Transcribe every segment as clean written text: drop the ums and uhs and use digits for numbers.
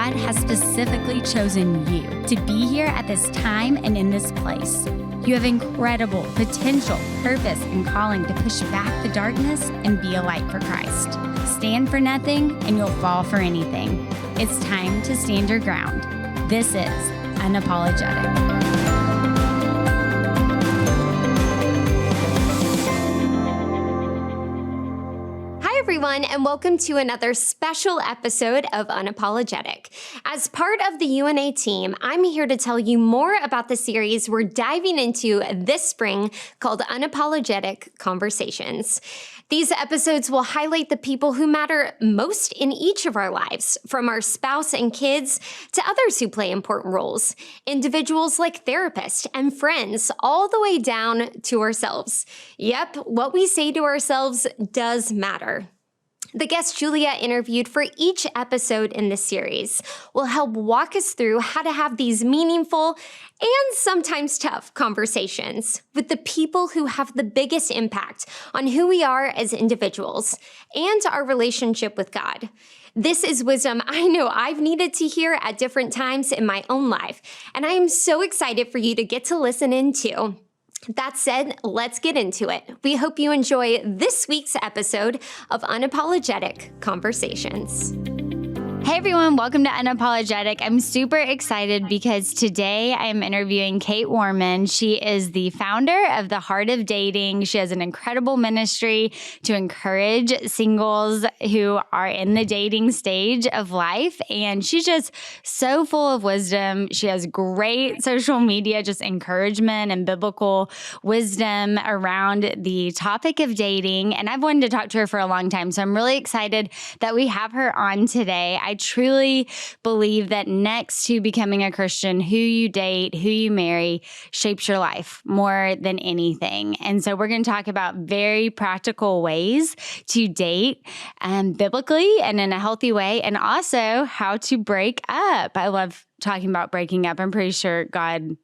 God has specifically chosen you to be here at this time and in this place. You have incredible potential, purpose, and calling to push back the darkness and be a light for Christ. Stand for nothing and you'll fall for anything. It's time to stand your ground. This is Unapologetic. Everyone, and welcome to another special episode of Unapologetic. As part of the UNA team, I'm here to tell you more about the series we're diving into this spring called Unapologetic Conversations. These episodes will highlight the people who matter most in each of our lives, from our spouse and kids to others who play important roles, individuals like therapists and friends, all the way down to ourselves. Yep, what we say to ourselves does matter. The guest Julia interviewed for each episode in this series will help walk us through how to have these meaningful and sometimes tough conversations with the people who have the biggest impact on who we are as individuals and our relationship with God. This is wisdom I know I've needed to hear at different times in my own life, and I am so excited for you to get to listen in too. That said, let's get into it. We hope you enjoy this week's episode of Unapologetic Conversations. Hey everyone, welcome to Unapologetic. I'm super excited because today I'm interviewing Kait Warman. She is the founder of The Heart of Dating. She has an incredible ministry to encourage singles who are in the dating stage of life. And she's just so full of wisdom. She has great social media, just encouragement and biblical wisdom around the topic of dating. And I've wanted to talk to her for a long time. So I'm really excited that we have her on today. I truly believe that next to becoming a Christian, who you date, who you marry shapes your life more than anything. And so we're going to talk about very practical ways to date biblically and in a healthy way, and also how to break up. I love talking about breaking up. I'm pretty sure God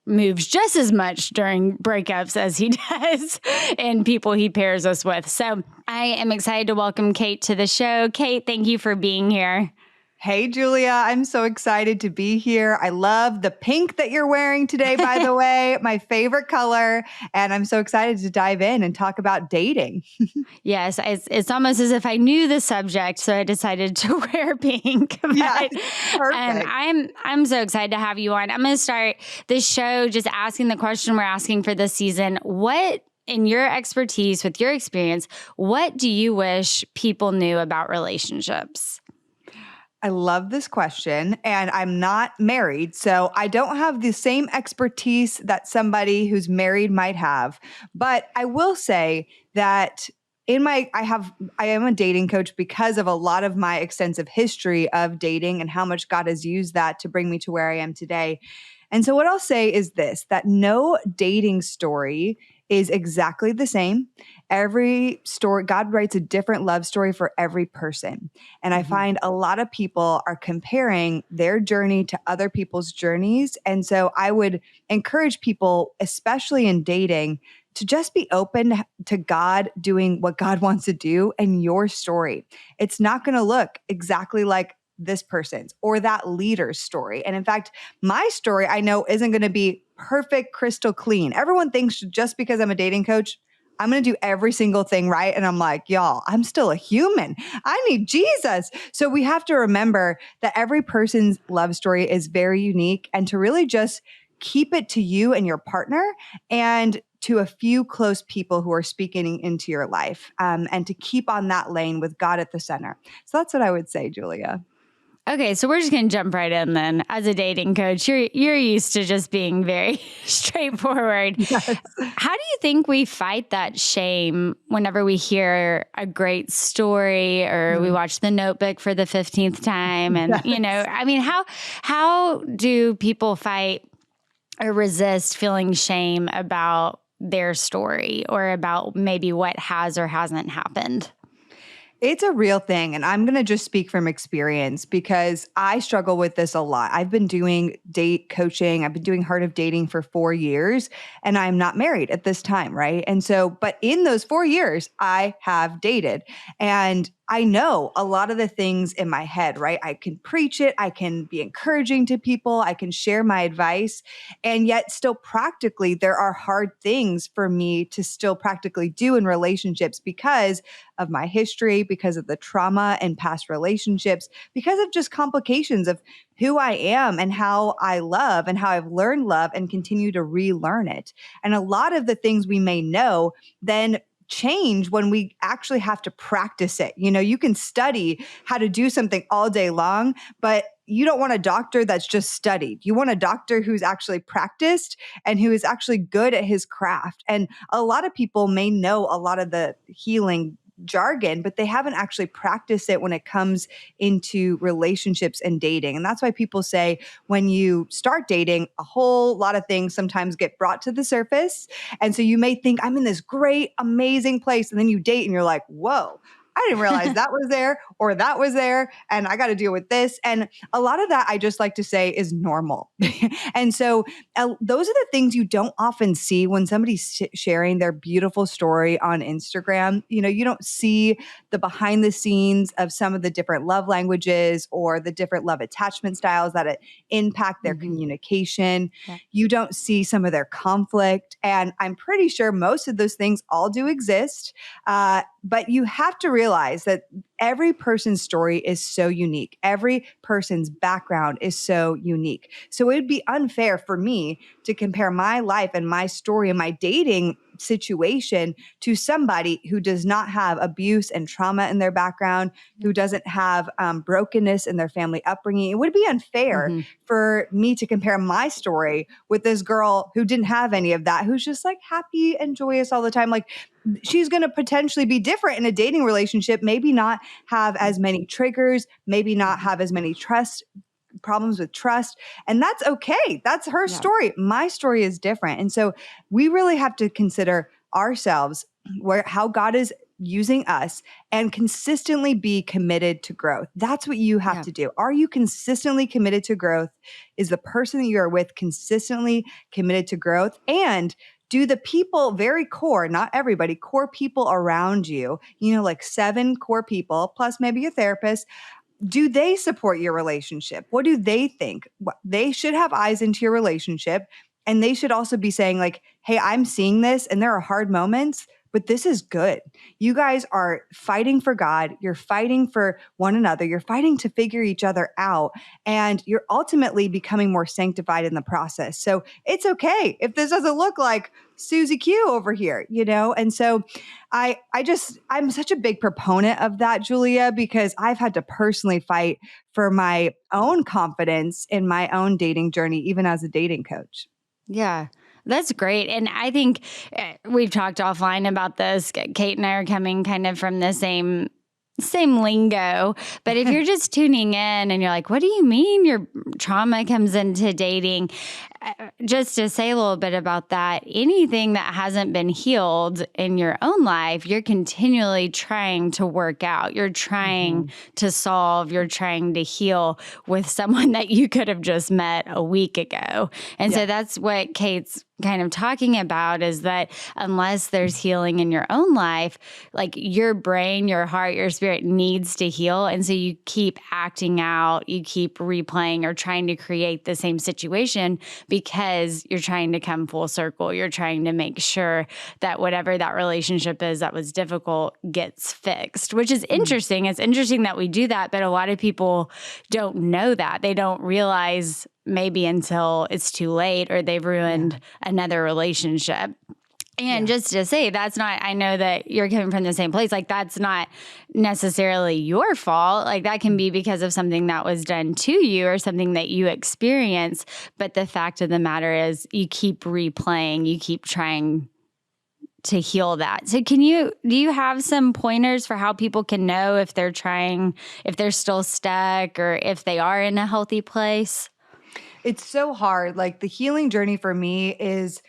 moves just as much during breakups as he does in people he pairs us with. So I am excited to welcome Kait to the show. Kait, thank you for being here. Hey, Julia. I'm so excited to be here. I love the pink that you're wearing today, by the way, my favorite color. And I'm so excited to dive in and talk about dating. Yes, it's almost as if I knew the subject, so I decided to wear pink. Yeah, perfect. I'm so excited to have you on. I'm going to start this show just asking the question we're asking for this season. What, in your expertise, with your experience, what do you wish people knew about relationships? I love this question, and I'm not married, so I don't have the same expertise that somebody who's married might have. But I will say that I am a dating coach because of a lot of my extensive history of dating and how much God has used that to bring me to where I am today. And so what I'll say is this, that no dating story is exactly the same. Every story, God writes a different love story for every person. And I find a lot of people are comparing their journey to other people's journeys. And so I would encourage people, especially in dating, to just be open to God doing what God wants to do in your story. It's not going to look exactly like this person's or that leader's story. And in fact, my story I know isn't going to be perfect, crystal clean. Everyone thinks just because I'm a dating coach, I'm going to do every single thing right. And I'm like, y'all, I'm still a human. I need Jesus. So we have to remember that every person's love story is very unique, and to really just keep it to you and your partner and to a few close people who are speaking into your life, and to keep on that lane with God at the center. So that's what I would say, Julia. Okay, so we're just going to jump right in then. As a dating coach, you're used to just being very straightforward. Yes. How do you think we fight that shame whenever we hear a great story or we watch The Notebook for the 15th time? And, how do people fight or resist feeling shame about their story or about maybe what has or hasn't happened? It's a real thing. And I'm going to just speak from experience because I struggle with this a lot. I've been doing date coaching. I've been doing Heart of Dating for 4 years, and I'm not married at this time, right? And so, but in those 4 years, I have dated. And I know a lot of the things in my head, right? I can preach it. I can be encouraging to people. I can share my advice. And yet still practically, there are hard things for me to still practically do in relationships because of my history, because of the trauma and past relationships, because of just complications of who I am and how I love and how I've learned love and continue to relearn it. And a lot of the things we may know then change when we actually have to practice it. You know, you can study how to do something all day long, but you don't want a doctor that's just studied. You want a doctor who's actually practiced and who is actually good at his craft. And a lot of people may know a lot of the healing jargon, but they haven't actually practiced it when it comes into relationships and dating. And that's why people say when you start dating, a whole lot of things sometimes get brought to the surface. And so you may think, I'm in this great, amazing place. And then you date and you're like, whoa, I didn't realize that was there or that was there. And I got to deal with this. And a lot of that, I just like to say, is normal. And so those are the things you don't often see when somebody's sharing their beautiful story on Instagram. You know, you don't see the behind the scenes of some of the different love languages or the different love attachment styles that impact their communication. Yeah. You don't see some of their conflict. And I'm pretty sure most of those things all do exist. But you have to realize that every person's story is so unique. Every person's background is so unique. So it would be unfair for me to compare my life and my story and my dating situation to somebody who does not have abuse and trauma in their background, who doesn't have brokenness in their family upbringing. It would be unfair for me to compare my story with this girl who didn't have any of that, who's just like happy and joyous all the time. Like, she's going to potentially be different in a dating relationship, maybe not have as many triggers, maybe not have as many problems with trust. And that's okay. That's her story. My story is different. And so we really have to consider ourselves, how God is using us, and consistently be committed to growth. That's what you have to do. Are you consistently committed to growth? Is the person that you are with consistently committed to growth? And do the people, very core, not everybody, core people around you, you know, like 7 core people, plus maybe a therapist, do they support your relationship? What do they think? They should have eyes into your relationship. And they should also be saying like, hey, I'm seeing this and there are hard moments, but this is good. You guys are fighting for God. You're fighting for one another. You're fighting to figure each other out. And you're ultimately becoming more sanctified in the process. So it's okay if this doesn't look like Susie Q over here, you know? And so I'm such a big proponent of that, Julia, because I've had to personally fight for my own confidence in my own dating journey, even as a dating coach. Yeah, that's great. And I think we've talked offline about this. Kait and I are coming kind of from the same lingo. But if you're just tuning in and you're like, what do you mean your trauma comes into dating? Just to say a little bit about that, anything that hasn't been healed in your own life, you're continually trying to work out. You're trying to solve, you're trying to heal with someone that you could have just met a week ago. And so that's what Kait's kind of talking about, is that unless there's healing in your own life, like your brain, your heart, your spirit needs to heal. And so you keep acting out, you keep replaying or trying to create the same situation because you're trying to come full circle. You're trying to make sure that whatever that relationship is that was difficult gets fixed, which is interesting. It's interesting that we do that, but a lot of people don't know that. They don't realize maybe until it's too late or they've ruined another relationship. And just to say, that's not, I know that you're coming from the same place. Like, that's not necessarily your fault. Like, that can be because of something that was done to you or something that you experience. But the fact of the matter is you keep replaying, you keep trying to heal that. So do you have some pointers for how people can know if they're trying, if they're still stuck or if they are in a healthy place? It's so hard. Like, the healing journey for me is,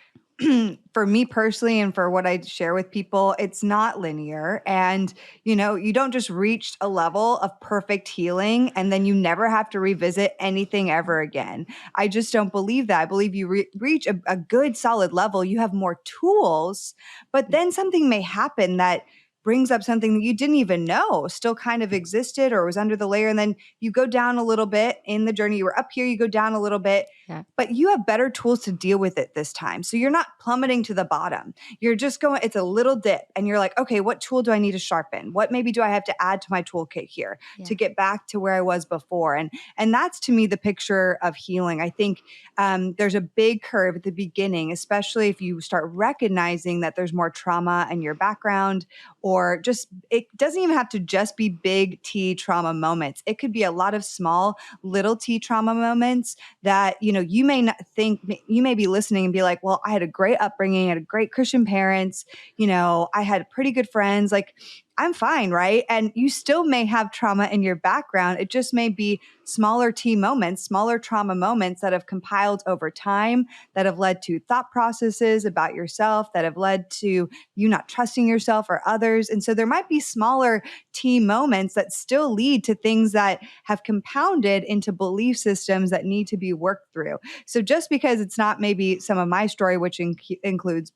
for me personally, and for what I share with people, it's not linear. And, you know, you don't just reach a level of perfect healing and then you never have to revisit anything ever again. I just don't believe that. I believe you reach a good, solid level. You have more tools, but then something may happen that brings up something that you didn't even know still kind of existed or was under the layer. And then you go down a little bit in the journey. You were up here, you go down a little bit, but you have better tools to deal with it this time. So you're not plummeting to the bottom. You're just going, it's a little dip. And you're like, okay, what tool do I need to sharpen? What maybe do I have to add to my toolkit here to get back to where I was before? And that's to me the picture of healing. I think there's a big curve at the beginning, especially if you start recognizing that there's more trauma in your background, or just, it doesn't even have to just be big T trauma moments. It could be a lot of small little T trauma moments that, you may not think, you may be listening and be like, well, I had a great upbringing, I had great Christian parents, I had pretty good friends. Like, I'm fine, right? And you still may have trauma in your background. It just may be smaller T moments, smaller trauma moments that have compiled over time, that have led to thought processes about yourself, that have led to you not trusting yourself or others. And so there might be smaller T moments that still lead to things that have compounded into belief systems that need to be worked through. So just because it's not maybe some of my story, which includes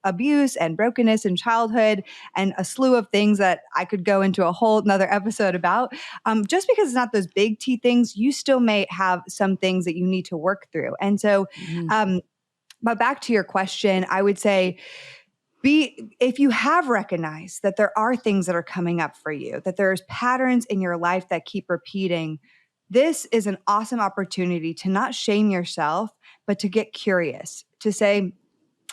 abuse and brokenness in childhood and a slew of things that I could go into a whole nother episode about, just because it's not those big T things, you still may have some things that you need to work through. And so, but back to your question, I would say, if you have recognized that there are things that are coming up for you, that there's patterns in your life that keep repeating, this is an awesome opportunity to not shame yourself, but to get curious, to say,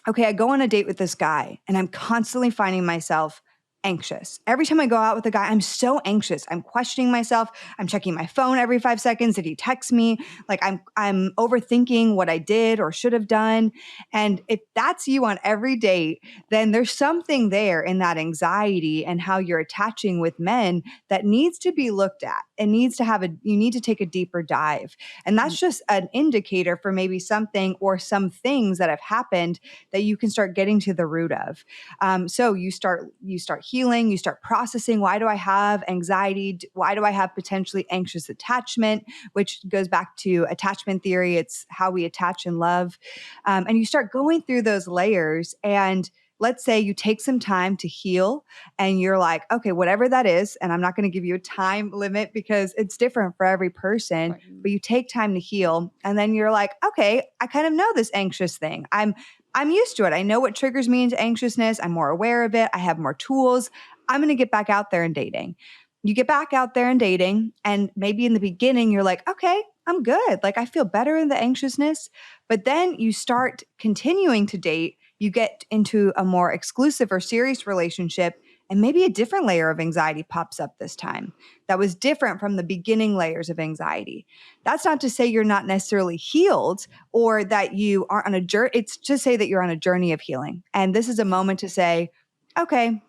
okay, I go on a date with this guy and I'm constantly finding myself anxious. Every time I go out with a guy, I'm so anxious. I'm questioning myself. I'm checking my phone every 5 seconds. Did he text me? Like I'm overthinking what I did or should have done. And if that's you on every date, then there's something there in that anxiety and how you're attaching with men that needs to be looked at. It needs to you need to take a deeper dive. And that's just an indicator for maybe something or some things that have happened that you can start getting to the root of. So you start healing, you start processing, why do I have anxiety? Why do I have potentially anxious attachment, which goes back to attachment theory. It's how we attach and love. And you start going through those layers, and let's say you take some time to heal and you're like, okay, whatever that is, and I'm not going to give you a time limit because it's different for every person, but you take time to heal. And then you're like, okay, I kind of know this anxious thing. I'm used to it. I know what triggers me into anxiousness. I'm more aware of it. I have more tools. I'm going to get back out there and dating. You get back out there and dating, and maybe in the beginning, you're like, okay, I'm good. Like, I feel better in the anxiousness. But then you start continuing to date. You get into a more exclusive or serious relationship, and maybe a different layer of anxiety pops up this time that was different from the beginning layers of anxiety. That's not to say you're not necessarily healed or that you aren't on a journey. It's to say that you're on a journey of healing. And this is a moment to say, okay,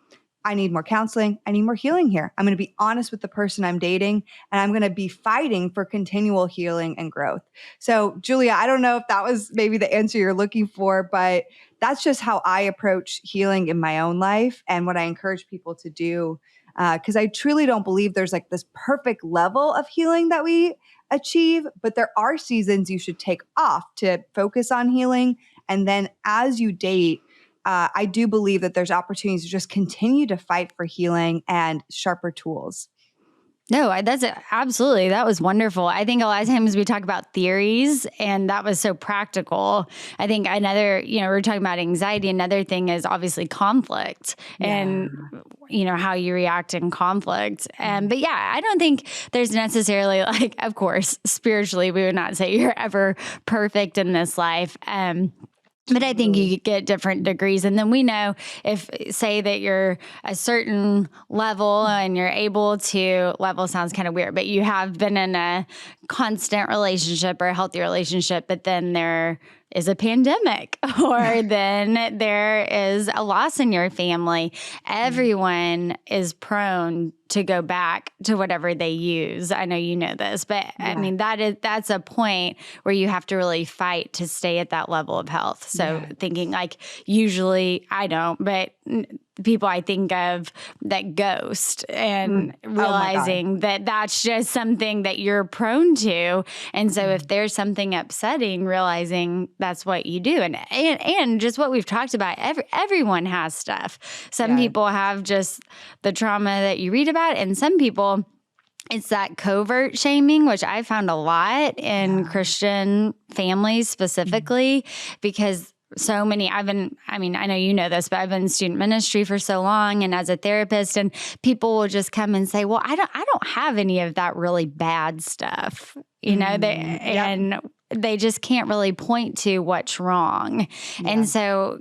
I need more counseling. I need more healing here. I'm going to be honest with the person I'm dating, and I'm going to be fighting for continual healing and growth. So, Julia, I don't know if that was maybe the answer you're looking for, but that's just how I approach healing in my own life and what I encourage people to do. Because I truly don't believe there's like this perfect level of healing that we achieve, but there are seasons you should take off to focus on healing. And then as you date, I do believe that there's opportunities to just continue to fight for healing and sharper tools. No, that's absolutely. That was wonderful. I think a lot of times we talk about theories, and that was so practical. I think another, we're talking about anxiety. Another thing is obviously conflict and, how you react in conflict. But yeah, I don't think there's necessarily of course, spiritually, we would not say you're ever perfect in this life. But I think you get different degrees. And then we know if, say that you're a certain level and you're able to, level sounds kind of weird, but you have been in a constant relationship or a healthy relationship, but then there is a pandemic or then there is a loss in your family. Everyone is prone to go back to whatever they use. I know you know this, but I mean, that's a point where you have to really fight to stay at that level of health. So thinking usually I don't, but people I think of that ghost and realizing that that's just something that you're prone to. And so if there's something upsetting, realizing that's what you do. And just what we've talked about, everyone has stuff. Some people have just the trauma that you read about, and some people, it's that covert shaming, which I found a lot in Christian families specifically, because so many, I know you know this, but I've been in student ministry for so long and as a therapist, and people will just come and say, well, I don't have any of that really bad stuff, and they just can't really point to what's wrong. Yeah. And so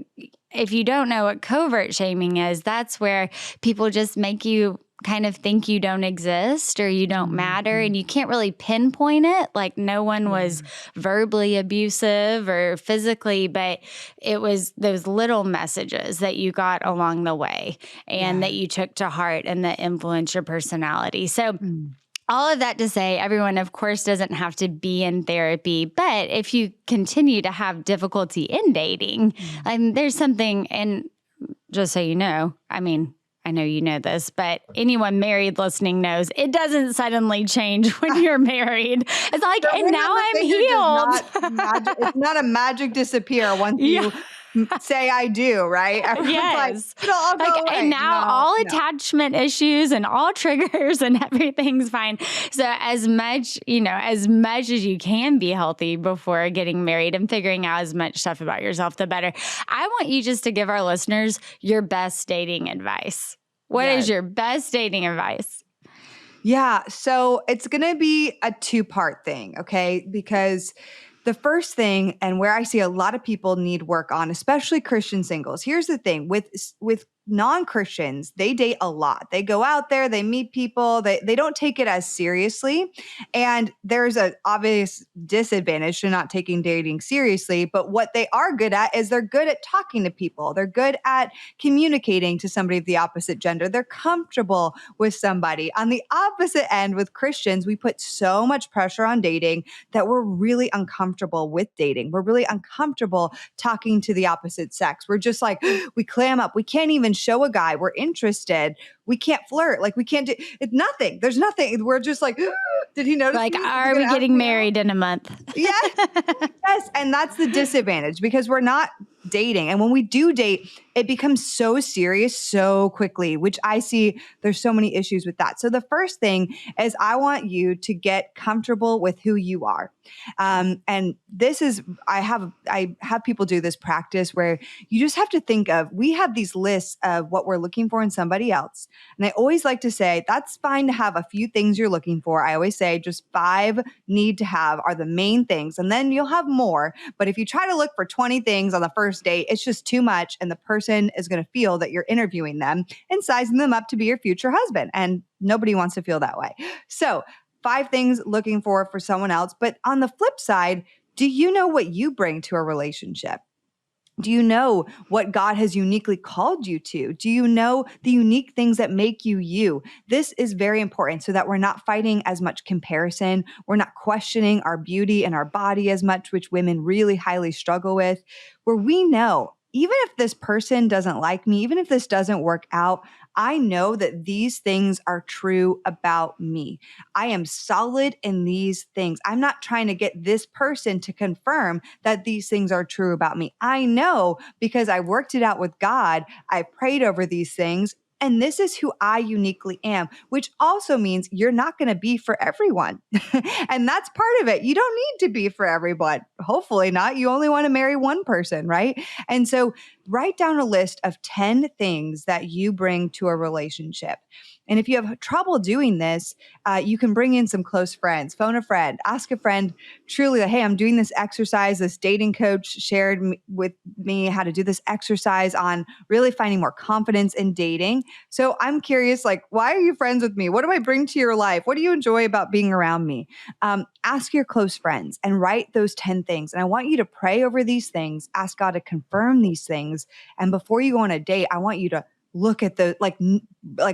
if you don't know what covert shaming is, that's where people just make you kind of think you don't exist or you don't matter, and you can't really pinpoint it. Like no one was verbally abusive or physically, but it was those little messages that you got along the way and that you took to heart and that influenced your personality. So all of that to say, everyone, of course, doesn't have to be in therapy, but if you continue to have difficulty in dating, there's something, and just so you know, I know you know this, but anyone married listening knows it doesn't suddenly change when you're married. It's like, and now I'm healed. It's not a magic disappear once you say I do, right? Yes. Like, it'll all go away. And now all attachment issues and all triggers and everything's fine. So as much as you can be healthy before getting married and figuring out as much stuff about yourself, the better. I want you just to give our listeners your best dating advice. What is your best dating advice? Yeah. So it's going to be a two-part thing, okay? Because the first thing, and where I see a lot of people need work on, especially Christian singles, here's the thing with non-Christians, they date a lot. They go out there, they meet people, they don't take it as seriously. And there's an obvious disadvantage to not taking dating seriously. But what they are good at is they're good at talking to people. They're good at communicating to somebody of the opposite gender. They're comfortable with somebody. On the opposite end, with Christians, we put so much pressure on dating that we're really uncomfortable with dating. We're really uncomfortable talking to the opposite sex. We're just like, we clam up. We can't even show a guy we're interested. We can't flirt. Like we can't do it's nothing. There's nothing. We're just like, did he notice? Like, are we getting married in a month? Yes. Yes. And that's the disadvantage because we're not dating. And when we do date, it becomes so serious so quickly, which I see there's so many issues with that. So the first thing is I want you to get comfortable with who you are. And this is, I have people do this practice where you just have to think of, we have these lists of what we're looking for in somebody else. And I always like to say, that's fine to have a few things you're looking for. I always say just 5 need to have are the main things. And then you'll have more. But if you try to look for 20 things on the first date, it's just too much. And the person is going to feel that you're interviewing them and sizing them up to be your future husband. And nobody wants to feel that way. So 5 things looking for someone else. But on the flip side, do you know what you bring to a relationship? Do you know what God has uniquely called you to? Do you know the unique things that make you you? This is very important so that we're not fighting as much comparison. We're not questioning our beauty and our body as much, which women really highly struggle with, where we know, even if this person doesn't like me, even if this doesn't work out, I know that these things are true about me. I am solid in these things. I'm not trying to get this person to confirm that these things are true about me. I know because I worked it out with God. I prayed over these things. And this is who I uniquely am, which also means you're not going to be for everyone. And that's part of it. You don't need to be for everyone. Hopefully not. You only want to marry one person, right? And so write down a list of 10 things that you bring to a relationship. And if you have trouble doing this, you can bring in some close friends, phone a friend, ask a friend truly, hey, I'm doing this exercise. This dating coach shared with me how to do this exercise on really finding more confidence in dating. So I'm curious, like, why are you friends with me? What do I bring to your life? What do you enjoy about being around me? Ask your close friends and write those 10 things. And I want you to pray over these things, ask God to confirm these things. And before you go on a date, I want you to look at the, like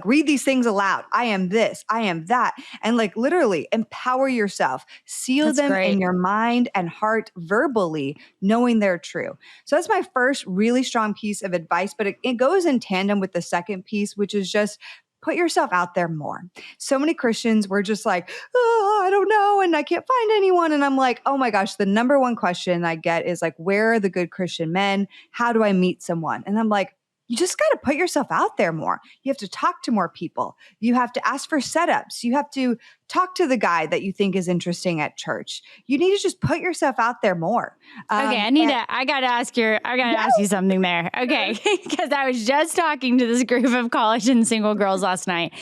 read these things aloud. I am this, I am that. And like literally empower yourself, seal That's them great. in your mind and heart verbally, knowing they're true. So that's my first really strong piece of advice, but it goes in tandem with the second piece, which is just put yourself out there more. So many Christians were just like, oh, I don't know. And I can't find anyone. And I'm like, oh my gosh, the number one question I get is like, where are the good Christian men? How do I meet someone? And I'm like, you just got to put yourself out there more. You have to talk to more people. You have to ask for setups. You have to talk to the guy that you think is interesting at church. You need to just put yourself out there more. Okay, I gotta ask you something there. Okay, because I was just talking to this group of college and single girls last night,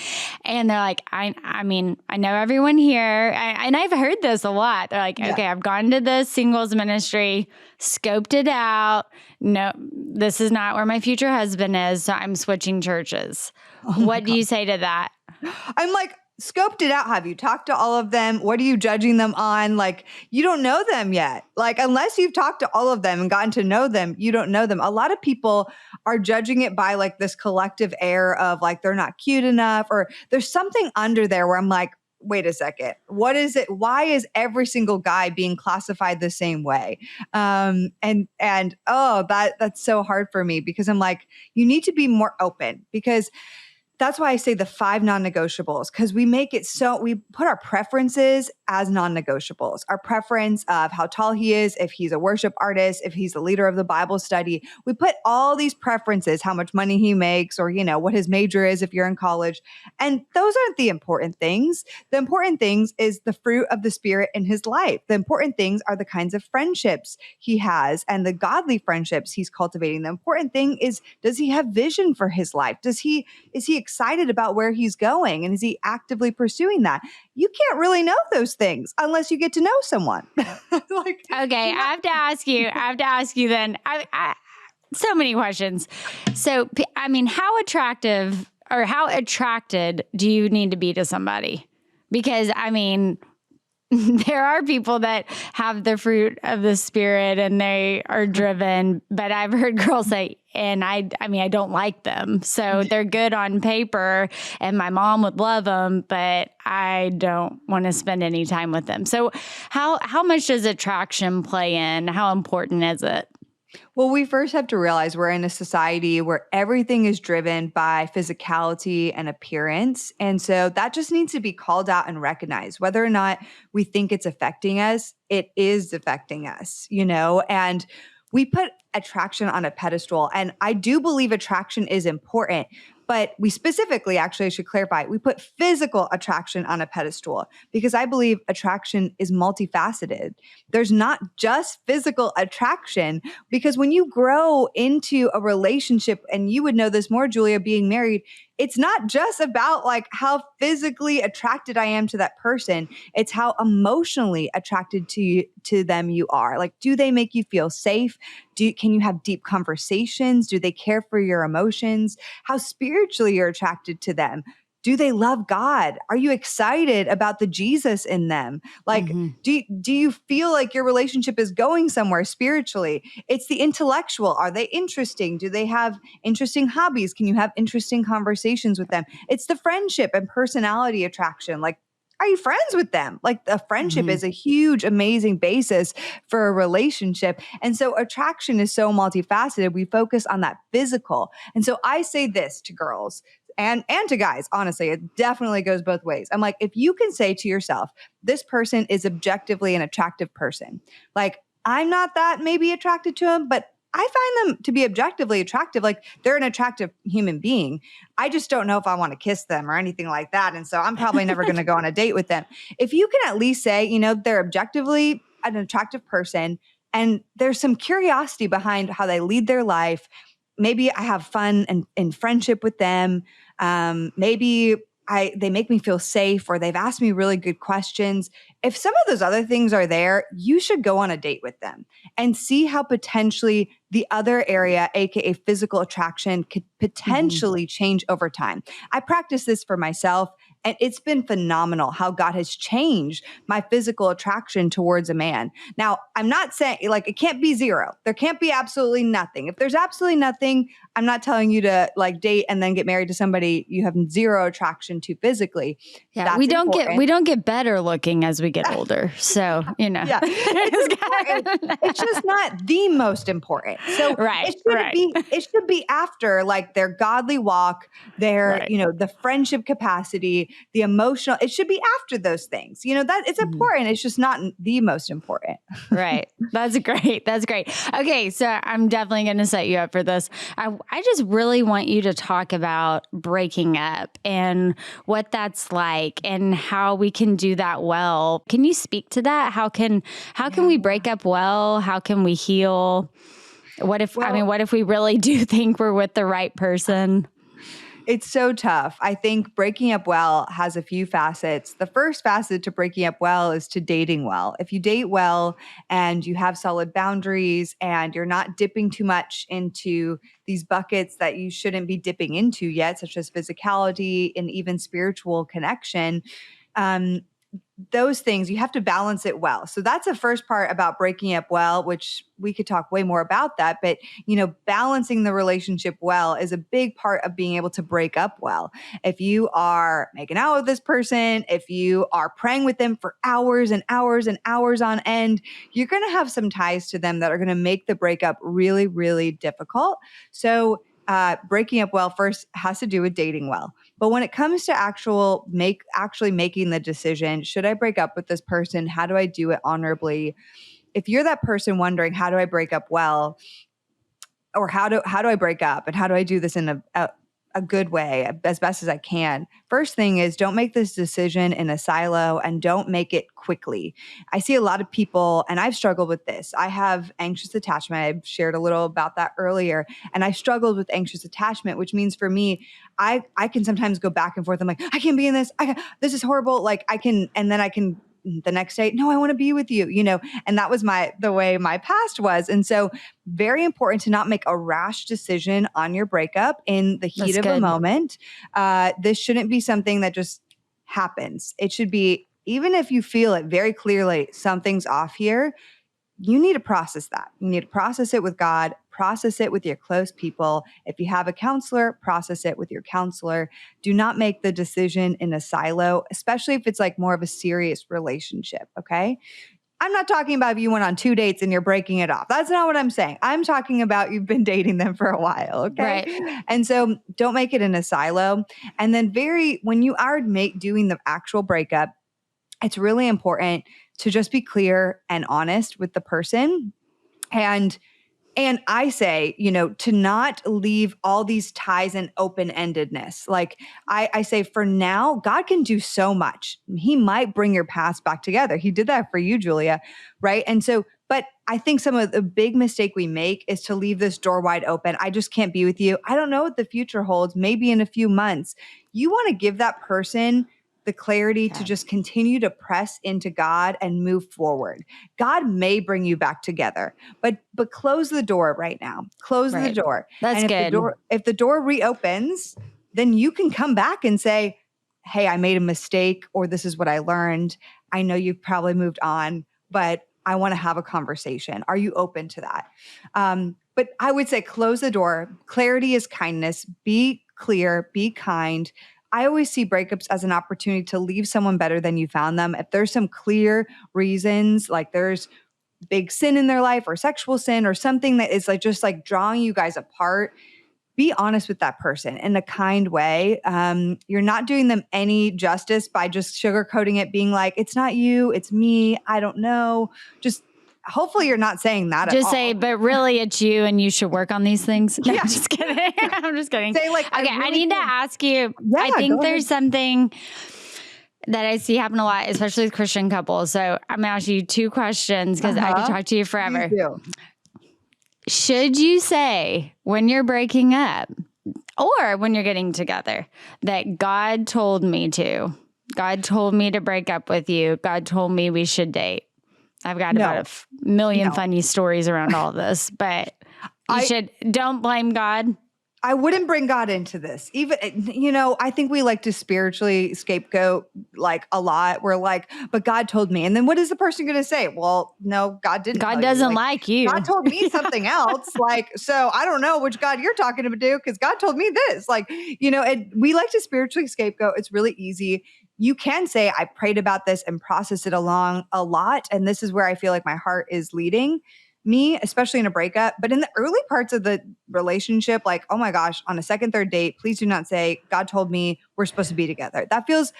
and they're like, I mean, I know everyone here, and I've heard this a lot. They're like, okay, I've gone to the singles ministry, scoped it out. No, this is not where my future husband is, so I'm switching churches. What do you say to that? I'm like, scoped it out. Have you talked to all of them? What are you judging them on? Like, you don't know them yet. Like, unless you've talked to all of them and gotten to know them, you don't know them. A lot of people are judging it by like this collective air of like, they're not cute enough, or there's something under there where I'm like, wait a second, what is it? Why is every single guy being classified the same way? That's so hard for me, because I'm like, you need to be more open, because that's why I say the 5 non-negotiables, because we make it so we put our preferences as non-negotiables. Our preference of how tall he is, if he's a worship artist, if he's the leader of the Bible study. We put all these preferences, how much money he makes, or, what his major is if you're in college. And those aren't the important things. The important things is the fruit of the Spirit in his life. The important things are the kinds of friendships he has and the godly friendships he's cultivating. The important thing is, does he have vision for his life? Is he excited about where he's going? And is he actively pursuing that? You can't really know those things unless you get to know someone. Okay, I have to ask you then. So many questions. So, I mean, how attractive or how attracted do you need to be to somebody? Because, I mean, there are people that have the fruit of the Spirit and they are driven, but I've heard girls say, and I don't like them. So they're good on paper and my mom would love them, but I don't want to spend any time with them. So how much does attraction play in? How important is it? Well, we first have to realize we're in a society where everything is driven by physicality and appearance. And so that just needs to be called out and recognized. Whether or not we think it's affecting us, it is affecting us, and we put attraction on a pedestal. And I do believe attraction is important, but we specifically, actually, I should clarify, we put physical attraction on a pedestal because I believe attraction is multifaceted. There's not just physical attraction, because when you grow into a relationship, and you would know this more, Julia, being married, it's not just about like how physically attracted I am to that person. It's how emotionally attracted to them you are. Like, do they make you feel safe? Can you have deep conversations? Do they care for your emotions? How spiritually you're attracted to them? Do they love God? Are you excited about the Jesus in them? Like, do you feel like your relationship is going somewhere spiritually? It's the intellectual. Are they interesting? Do they have interesting hobbies? Can you have interesting conversations with them? It's the friendship and personality attraction. Like, are you friends with them? Like, a friendship is a huge, amazing basis for a relationship. And so attraction is so multifaceted. We focus on that physical. And so I say this to girls and to guys, honestly, it definitely goes both ways. I'm like, if you can say to yourself, this person is objectively an attractive person. Like, I'm not that maybe attracted to him, but I find them to be objectively attractive. Like, they're an attractive human being. I just don't know if I want to kiss them or anything like that. And so I'm probably never going to go on a date with them. If you can at least say, they're objectively an attractive person and there's some curiosity behind how they lead their life. Maybe I have fun and in friendship with them. Maybe they make me feel safe, or they've asked me really good questions. If some of those other things are there, you should go on a date with them and see how potentially the other area, aka physical attraction, could potentially change over time. I practice this for myself, And it's been phenomenal how God has changed my physical attraction towards a man. Now, I'm not saying like it can't be zero. There can't be absolutely nothing. If there's absolutely nothing, I'm not telling you to like date and then get married to somebody you have zero attraction to physically. Yeah, That's we important. don't get better looking as we get older. So, Yeah, it's important. It's just not the most important. So Right, it should be after like their godly walk, their, Right. the friendship capacity, the emotional, it should be after those things. That it's important. It's just not the most important. Right. That's great. That's great. Okay. So I'm definitely going to set you up for this. I just really want you to talk about breaking up and what that's like and how we can do that well. Can you speak to that? How can we break up well? How can we heal? What if we really do think we're with the right person? It's so tough. I think breaking up well has a few facets. The first facet to breaking up well is to dating well. If you date well and you have solid boundaries and you're not dipping too much into these buckets that you shouldn't be dipping into yet, such as physicality and even spiritual connection, those things, you have to balance it well. So that's the first part about breaking up well, which we could talk way more about that. But, balancing the relationship well is a big part of being able to break up well. If you are making out with this person, if you are praying with them for hours and hours and hours on end, you're going to have some ties to them that are going to make the breakup really, really difficult. So breaking up well first has to do with dating well. But when it comes to actually making the decision, should I break up with this person? How do I do it honorably? If you're that person wondering, how do I break up well? Or how do I break up? And how do I do this in a good way, as best as I can? First thing is, don't make this decision in a silo and don't make it quickly. I see a lot of people, and I've struggled with this. I have anxious attachment. I've shared a little about that earlier. And I struggled with anxious attachment, which means for me, I can sometimes go back and forth. I'm like, I can't be in this. This is horrible. Like and then I can the next day, no, I want to be with you, and that was the way my past was. And so very important to not make a rash decision on your breakup in the heat of a moment. This shouldn't be something that just happens. It should be, even if you feel it very clearly, something's off here, you need to process that. You need to process it with God, process it with your close people. If you have a counselor, process it with your counselor. Do not make the decision in a silo, especially if it's like more of a serious relationship, okay? I'm not talking about if you went on 2 dates and you're breaking it off. That's not what I'm saying. I'm talking about you've been dating them for a while, okay? Right. And so don't make it in a silo. And then when you are doing the actual breakup, it's really important to just be clear and honest with the person. And I say, to not leave all these ties in open-endedness. Like I say, for now, God can do so much. He might bring your paths back together. He did that for you, Julia, right? And so, but I think some of the big mistake we make is to leave this door wide open. I just can't be with you. I don't know what the future holds. Maybe in a few months. You want to give that person the clarity to just continue to press into God and move forward. God may bring you back together, but close the door right now. Close the door. That's good. If the door reopens, then you can come back and say, hey, I made a mistake, or this is what I learned. I know you've probably moved on, but I want to have a conversation. Are you open to that? But I would say close the door. Clarity is kindness. Be clear, be kind. I always see breakups as an opportunity to leave someone better than you found them. If there's some clear reasons, like there's big sin in their life or sexual sin or something that is like just like drawing you guys apart, be honest with that person in a kind way. You're not doing them any justice by just sugarcoating it, being like, it's not you, it's me, I don't know. Just hopefully you're not saying that just at say, all. but really it's you and you should work on these things. No, Yeah. I'm just kidding. I'm just kidding. Say like, okay, I need to ask you, I think there's something that I see happen a lot, especially with Christian couples. So I'm going to ask you 2 questions because I could talk to you forever. Should you say when you're breaking up or when you're getting together that God told me to break up with you. God told me we should date. I've got about a million funny stories around all this, but don't blame God. I wouldn't bring God into this. Even, I think we like to spiritually scapegoat like a lot. We're like, but God told me. And then what is the person going to say? Well, no, God didn't God tell doesn't you. like you. God told me something else. Like, so I don't know which God you're talking to because God told me this. Like, and we like to spiritually scapegoat. It's really easy. You can say, I prayed about this and process it along a lot. And this is where I feel like my heart is leading me, especially in a breakup. But in the early parts of the relationship, like, oh my gosh, on a second, third date, please do not say, God told me we're supposed to be together. That feels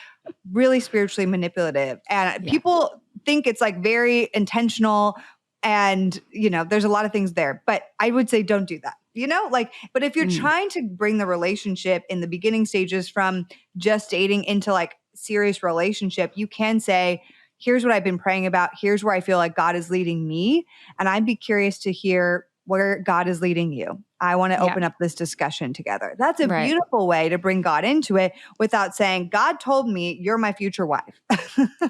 really spiritually manipulative. And Yeah. people think it's like very intentional. And, there's a lot of things there. But I would say don't do that. But if you're trying to bring the relationship in the beginning stages from just dating into like serious relationship, you can say, here's what I've been praying about. Here's where I feel like God is leading me. And I'd be curious to hear where God is leading you. I want to open up this discussion together. That's a beautiful way to bring God into it without saying, God told me you're my future wife.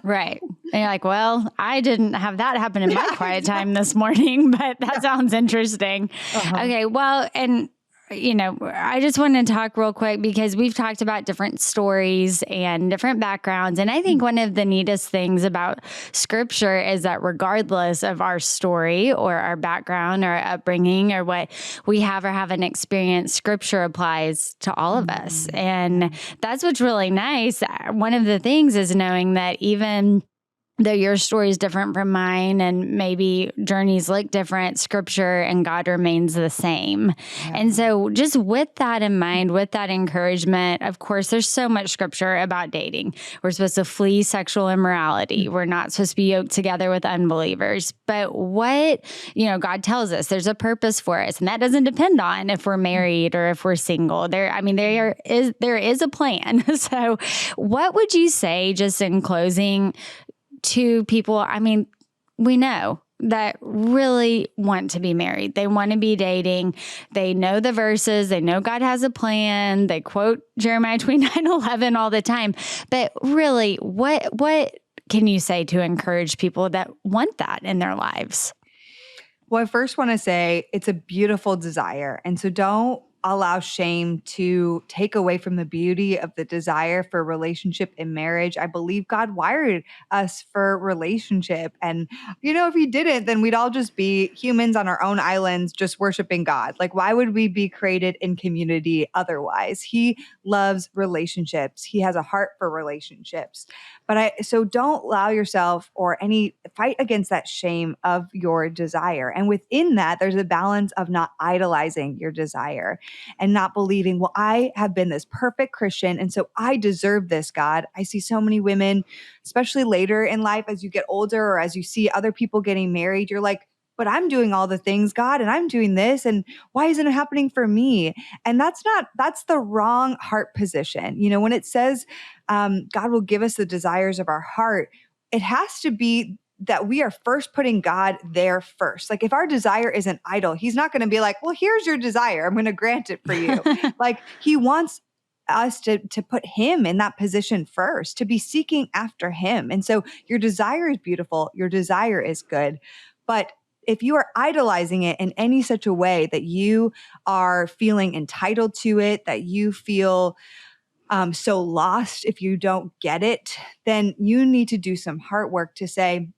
Right. And you're like, well, I didn't have that happen in my quiet time this morning, but that sounds interesting. Okay. Well, and I just want to talk real quick because we've talked about different stories and different backgrounds. And I think one of the neatest things about scripture is that regardless of our story or our background or upbringing or what we have or haven't experienced, scripture applies to all of us. And that's what's really nice. One of the things is knowing that even though your story is different from mine and maybe journeys look different, scripture and God remains the same. Yeah. And so just with that in mind, with that encouragement, of course, there's so much scripture about dating. We're supposed to flee sexual immorality. We're not supposed to be yoked together with unbelievers. But what, God tells us there's a purpose for us. And that doesn't depend on if we're married or if we're single. There is a plan. So what would you say just in closing to people, we know that really want to be married. They want to be dating. They know the verses. They know God has a plan. They quote Jeremiah 29:11 all the time. But really, what can you say to encourage people that want that in their lives? Well, I first want to say it's a beautiful desire. And so don't allow shame to take away from the beauty of the desire for relationship and marriage. I believe God wired us for relationship. And, if he didn't, then we'd all just be humans on our own islands, just worshiping God. Like, why would we be created in community otherwise? He loves relationships. He has a heart for relationships. So don't allow yourself or fight against that shame of your desire. And within that, there's a balance of not idolizing your desire and not believing, well, I have been this perfect Christian, and so I deserve this, God. I see so many women, especially later in life, as you get older or as you see other people getting married, you're like, but I'm doing all the things, God, and I'm doing this. And why isn't it happening for me? And that's the wrong heart position. When it says God will give us the desires of our heart, it has to be that we are first putting God there first. Like if our desire is an idol, he's not going to be like, well, here's your desire. I'm going to grant it for you. Like he wants us to put him in that position first, to be seeking after him. And so your desire is beautiful. Your desire is good. But if you are idolizing it in any such a way that you are feeling entitled to it, that you feel so lost if you don't get it, then you need to do some heart work to say,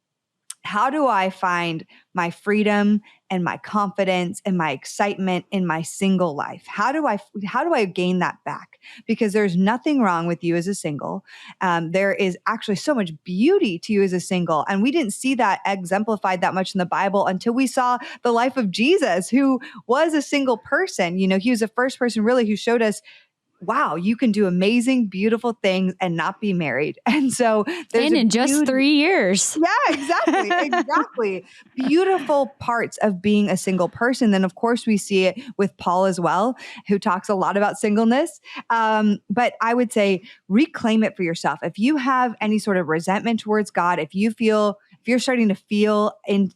how do I find my freedom and my confidence and my excitement in my single life? How do I gain that back? Because there's nothing wrong with you as a single. There is actually so much beauty to you as a single. And we didn't see that exemplified that much in the Bible until we saw the life of Jesus, who was a single person. He was the first person really who showed us, wow, you can do amazing, beautiful things and not be married. And so there's in just 3 years. Yeah, exactly. Beautiful parts of being a single person. Then of course we see it with Paul as well, who talks a lot about singleness. But I would say reclaim it for yourself. If you have any sort of resentment towards God, if you're starting to feel and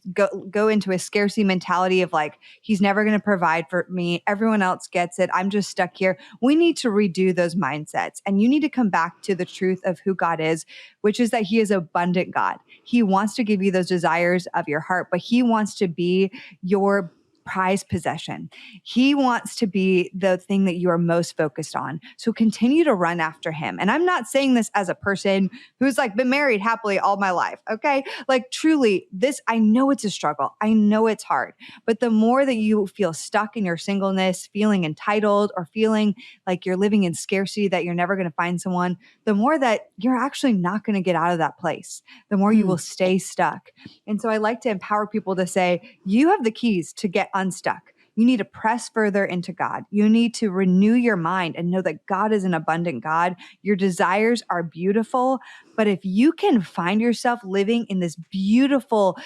go into a scarcity mentality of like, he's never going to provide for me, everyone else gets it, I'm just stuck here. We need to redo those mindsets. And you need to come back to the truth of who God is, which is that he is abundant God. He wants to give you those desires of your heart, but he wants to be your prized possession. He wants to be the thing that you are most focused on. So continue to run after him. And I'm not saying this as a person who's like been married happily all my life. Okay. Like truly I know it's a struggle. I know it's hard, but the more that you feel stuck in your singleness, feeling entitled or feeling like you're living in scarcity, that you're never going to find someone, the more that you're actually not going to get out of that place, the more you will stay stuck. And so I like to empower people to say, you have the keys to get unstuck. You need to press further into God. You need to renew your mind and know that God is an abundant God. Your desires are beautiful. But if you can find yourself living in this beautiful,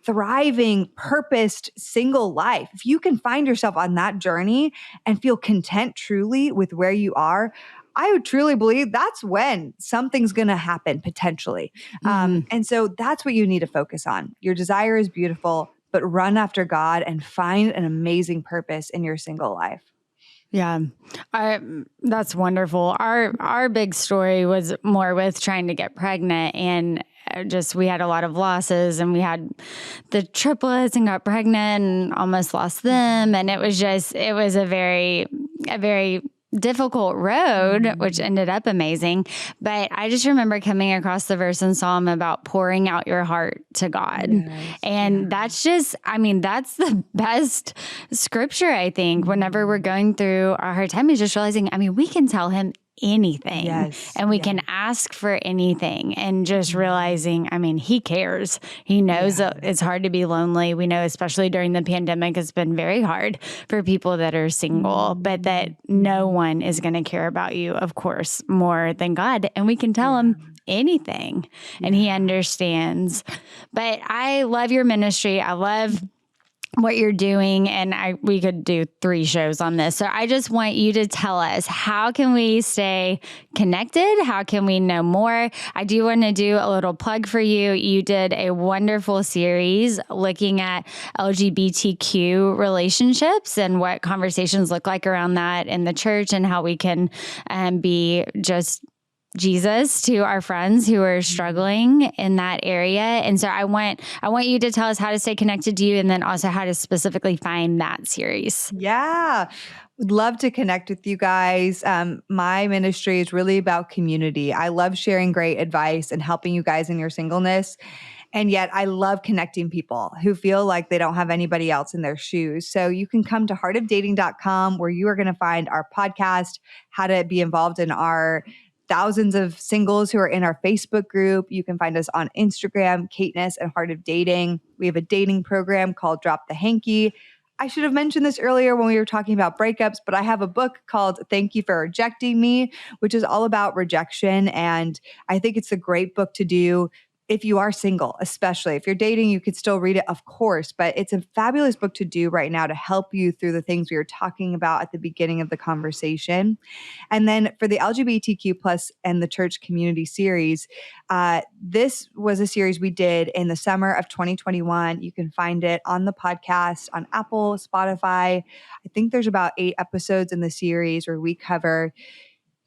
thriving, purposed, single life, if you can find yourself on that journey and feel content truly with where you are, I would truly believe that's when something's going to happen potentially. And so that's what you need to focus on. Your desire is beautiful, but run after God and find an amazing purpose in your single life. Yeah, that's wonderful. Our big story was more with trying to get pregnant, and we had a lot of losses, and we had the triplets and got pregnant and almost lost them. And it was a very difficult road, which ended up amazing. But I just remember coming across the verse in Psalm about pouring out your heart to God. Yes, and that's the best scripture, I think, whenever we're going through a hard time, is just realizing, we can tell him anything. Yes, and we can ask for anything, and just realizing, he cares. He knows that it's hard to be lonely. We know, especially during the pandemic, it's been very hard for people that are single, but that no one is going to care about you, of course, more than God. And we can tell him anything, and he understands. But I love your ministry. I love what you're doing, and we could do 3 shows on this. So I just want you to tell us, how can we stay connected? How can we know more? I do want to do a little plug for you. You did a wonderful series looking at LGBTQ relationships and what conversations look like around that in the church, and how we can be just Jesus to our friends who are struggling in that area. And so I want you to tell us how to stay connected to you, and then also how to specifically find that series. Yeah. Would love to connect with you guys. My ministry is really about community. I love sharing great advice and helping you guys in your singleness. And yet I love connecting people who feel like they don't have anybody else in their shoes. So you can come to heartofdating.com, where you are going to find our podcast, how to be involved in our thousands of singles who are in our Facebook group. You can find us on Instagram, Kaitness and Heart of Dating. We have a dating program called Drop the Hanky. I should have mentioned this earlier when we were talking about breakups, but I have a book called Thank You for Rejecting Me, which is all about rejection. And I think it's a great book to do if you are single, especially. If you're dating, you could still read it, of course, but it's a fabulous book to do right now to help you through the things we were talking about at the beginning of the conversation. And then for the LGBTQ plus and the church community series, this was a series we did in the summer of 2021. You can find it on the podcast on Apple, Spotify. I think there's about 8 episodes in the series where we cover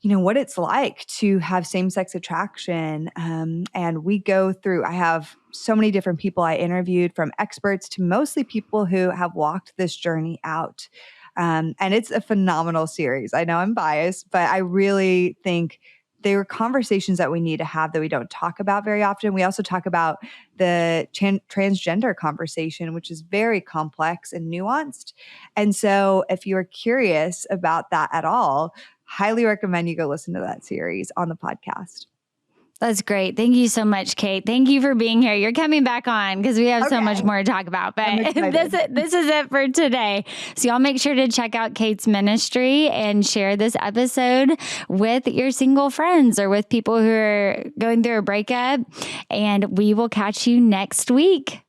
what it's like to have same-sex attraction. And we go through, I have so many different people I interviewed, from experts to mostly people who have walked this journey out. And it's a phenomenal series. I know I'm biased, but I really think they were conversations that we need to have that we don't talk about very often. We also talk about the transgender conversation, which is very complex and nuanced. And so if you're curious about that at all, highly recommend you go listen to that series on the podcast. That's great. Thank you so much, Kait. Thank you for being here. You're coming back on because we have so much more to talk about. But this is it for today. So y'all make sure to check out Kait's ministry and share this episode with your single friends or with people who are going through a breakup. And we will catch you next week.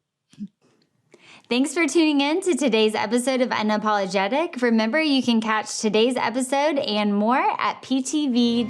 Thanks for tuning in to today's episode of Unapologetic. Remember, you can catch today's episode and more at ptv.org/Julia.